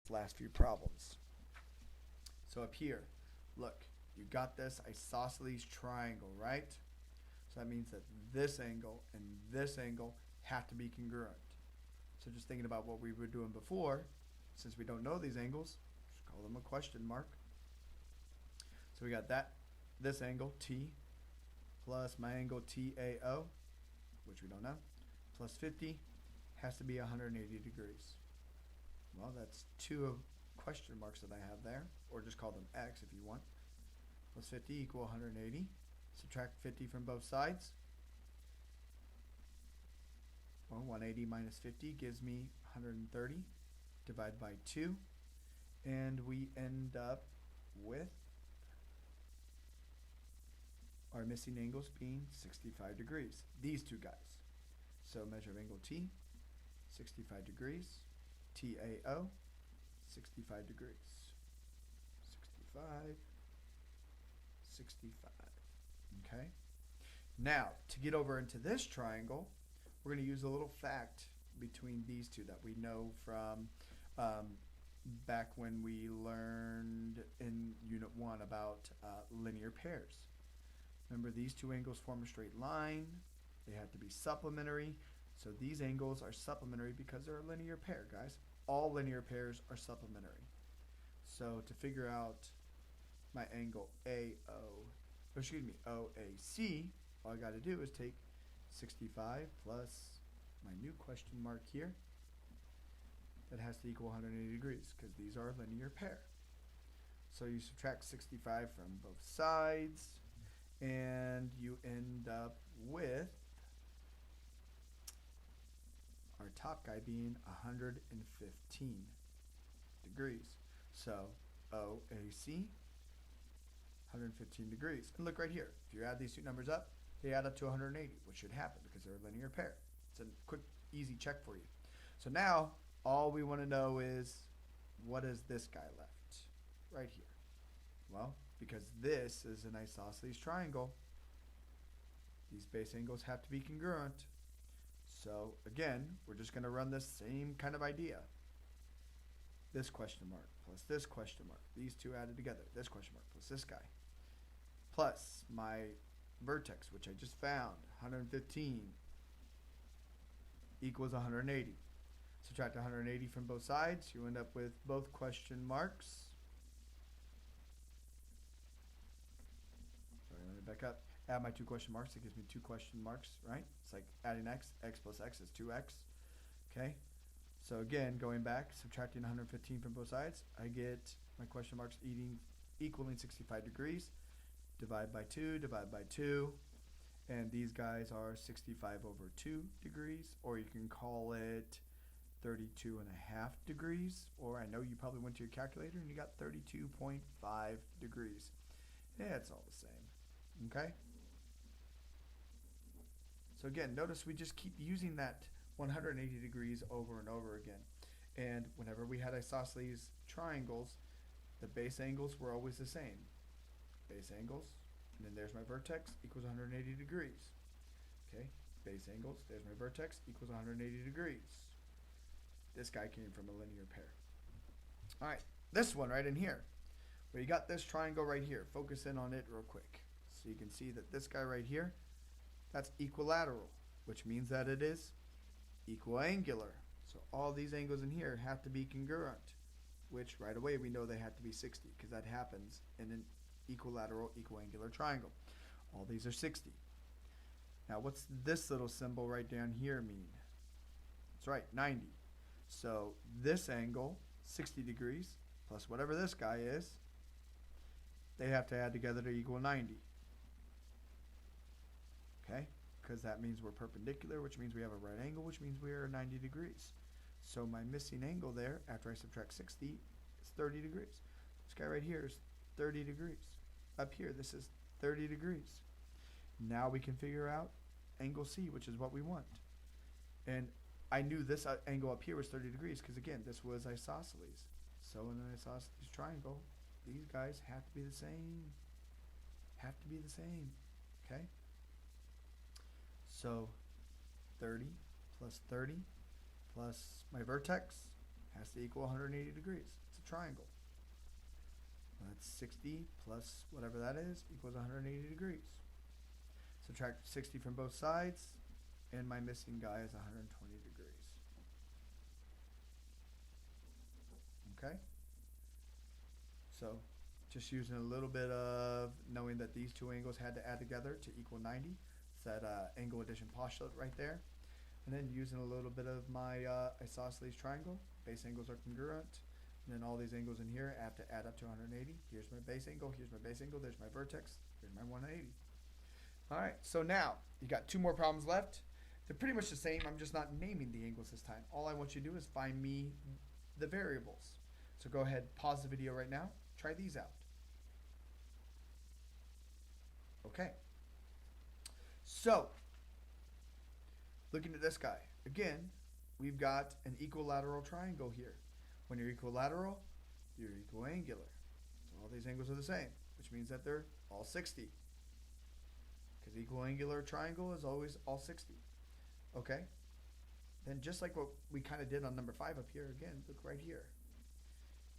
last few problems. So up here, look, you got this isosceles triangle, right? So that means that this angle and this angle have to be congruent. So just thinking about what we were doing before, since we don't know these angles, just call them a question mark. So we got this angle, T, plus my angle TAO, which we don't know, plus 50 has to be 180 degrees. Well, that's two question marks that I have there, or just call them X if you want. Plus 50 equal 180. Subtract 50 from both sides. Well, 180 minus 50 gives me 130. Divide by 2. And we end up with our missing angles being 65 degrees. These two guys. So measure of angle T, 65 degrees. TAO, 65 degrees. 65, 65. Okay? Now, to get over into this triangle, we're going to use a little fact between these two that we know from back when we learned in Unit 1 about linear pairs. Remember, these two angles form a straight line. They have to be supplementary. So these angles are supplementary because they're a linear pair, guys. All linear pairs are supplementary. So to figure out my angle OAC, all I got to do is take 65 plus my new question mark here. That has to equal 180 degrees because these are a linear pair. So you subtract 65 from both sides, and you end up with our top guy being 115 degrees. So OAC, 115 degrees. And look right here. If you add these two numbers up, they add up to 180, which should happen because they're a linear pair. It's a quick, easy check for you. So now, all we want to know is, what is this guy left? Right here. Well, because this is an isosceles triangle, these base angles have to be congruent. So again, we're just going to run this same kind of idea. This question mark plus this question mark. These two added together. This question mark plus this guy. Plus my vertex, which I just found, 115 equals 180. Subtract 180 from both sides. You end up with both question marks. Sorry, let me back up. Add my two question marks. It gives me two question marks, right? It's like adding x. X plus x is 2x. Okay? So again, going back, subtracting 115 from both sides, I get my question marks equaling 65 degrees. Divide by 2, divide by 2. And these guys are 65 over 2 degrees, or you can call it 32.5 degrees, or I know you probably went to your calculator and you got 32.5 degrees. Yeah, it's all the same. Okay? So again, notice we just keep using that 180 degrees over and over again. And whenever we had isosceles triangles, the base angles were always the same. Base angles, and then there's my vertex, equals 180 degrees. Okay, base angles, there's my vertex, equals 180 degrees. This guy came from a linear pair. All right, this one right in here, where you got this triangle right here. Focus in on it real quick. So you can see that this guy right here, that's equilateral, which means that it is equiangular. So all these angles in here have to be congruent, which right away we know they have to be 60 because that happens in an equilateral equiangular triangle. All these are 60. Now what's this little symbol right down here mean? That's right, 90. So this angle, 60 degrees, plus whatever this guy is, they have to add together to equal 90. Okay? Because that means we're perpendicular, which means we have a right angle, which means we are 90 degrees. So my missing angle there, after I subtract 60, is 30 degrees. This guy right here is 30 degrees. Up here, this is 30 degrees. Now we can figure out angle C, which is what we want. And I knew this angle up here was 30 degrees because, again, this was isosceles. So in an isosceles triangle, these guys have to be the same. Have to be the same. Okay? So 30 plus 30 plus my vertex has to equal 180 degrees. It's a triangle. That's 60 plus whatever that is equals 180 degrees. Subtract 60 from both sides, and my missing guy is 120 degrees. Okay? So just using a little bit of knowing that these two angles had to add together to equal 90. It's that angle addition postulate right there. And then using a little bit of my isosceles triangle. Base angles are congruent. And then all these angles in here have to add up to 180. Here's my base angle. Here's my base angle. There's my vertex. Here's my 180. All right, so now you got two more problems left. They're pretty much the same. I'm just not naming the angles this time. All I want you to do is find me the variables. So go ahead, pause the video right now. Try these out. Okay. So, looking at this guy. Again, we've got an equilateral triangle here. When you're equilateral, you're equiangular. So all these angles are the same, which means that they're all 60. Because equiangular triangle is always all 60. Okay? Then just like what we kind of did on number 5 up here, again, look right here.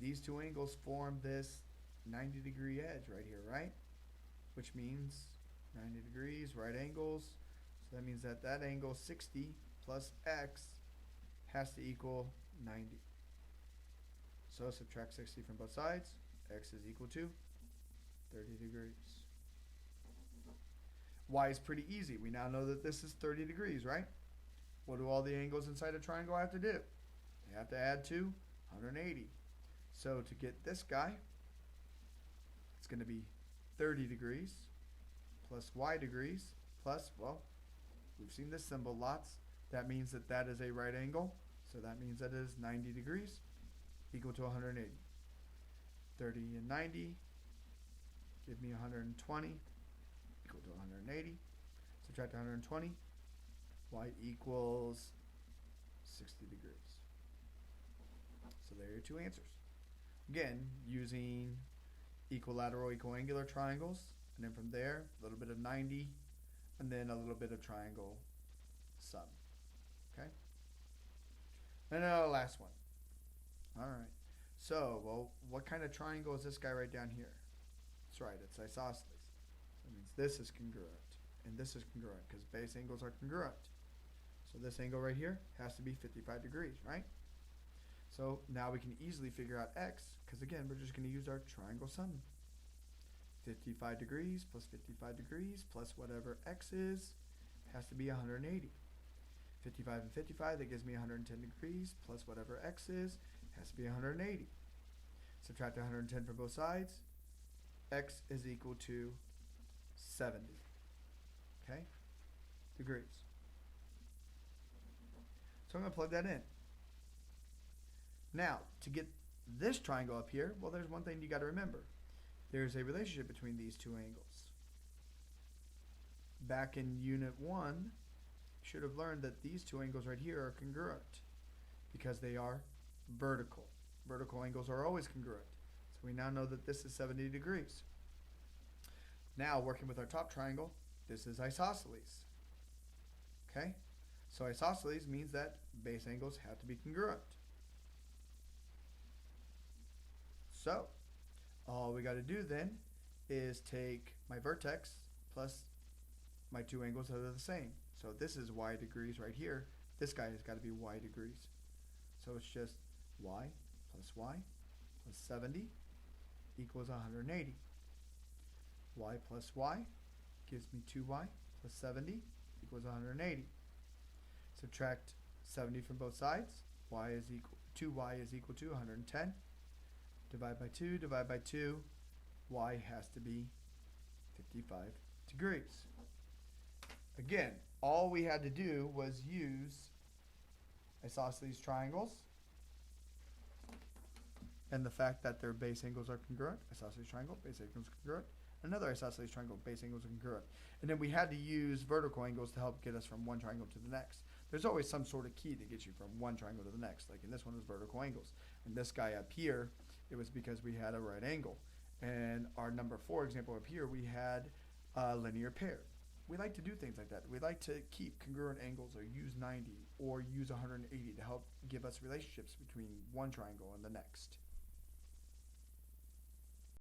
These two angles form this 90-degree edge right here, right? Which means 90 degrees, right angles. So that means that that angle 60 plus x has to equal 90. So subtract 60 from both sides. X is equal to 30 degrees. Y is pretty easy. We now know that this is 30 degrees, right? What do all the angles inside a triangle have to do? They have to add to 180. So to get this guy, it's going to be 30 degrees plus y degrees plus, well, we've seen this symbol lots. That means that that is a right angle. So that means that is 90 degrees equal to 180. 30 and 90 give me 120 equal to 180. Subtract 120. Y equals 60 degrees. So there are your two answers. Again, using equilateral, equiangular triangles, and then from there, a little bit of 90, and then a little bit of triangle sum. Okay? And then the last one. All right. So, well, what kind of triangle is this guy right down here? That's right, it's isosceles. That means this is congruent, and this is congruent, because base angles are congruent. So this angle right here has to be 55 degrees, right? So now we can easily figure out x, because again, we're just going to use our triangle sum. 55 degrees plus 55 degrees plus whatever x is has to be 180. 55 and 55, that gives me 110 degrees plus whatever x is has to be 180. Subtract 110 from both sides. X is equal to 70. Okay? Degrees. So I'm going to plug that in. Now, to get this triangle up here, well, there's one thing you got to remember. There's a relationship between these two angles. Back in Unit 1, you should have learned that these two angles right here are congruent because they are vertical. Vertical angles are always congruent. So we now know that this is 70 degrees. Now, working with our top triangle, this is isosceles. Okay? So isosceles means that base angles have to be congruent. So, all we got to do then is take my vertex plus my two angles that are the same. So this is y degrees right here. This guy has got to be y degrees. So it's just y plus 70 equals 180. Y plus y gives me 2y plus 70 equals 180. Subtract 70 from both sides. Y is equal 2y is equal to 110. Divide by 2, y has to be 55 degrees. Again, all we had to do was use isosceles triangles and the fact that their base angles are congruent. Isosceles triangle, base angles congruent. Another isosceles triangle, base angles are congruent. And then we had to use vertical angles to help get us from one triangle to the next. There's always some sort of key that gets you from one triangle to the next. Like in this one was vertical angles. And this guy up here, it was because we had a right angle. And our number 4 example up here, we had a linear pair. We like to do things like that. We like to keep congruent angles or use 90 or use 180 to help give us relationships between one triangle and the next.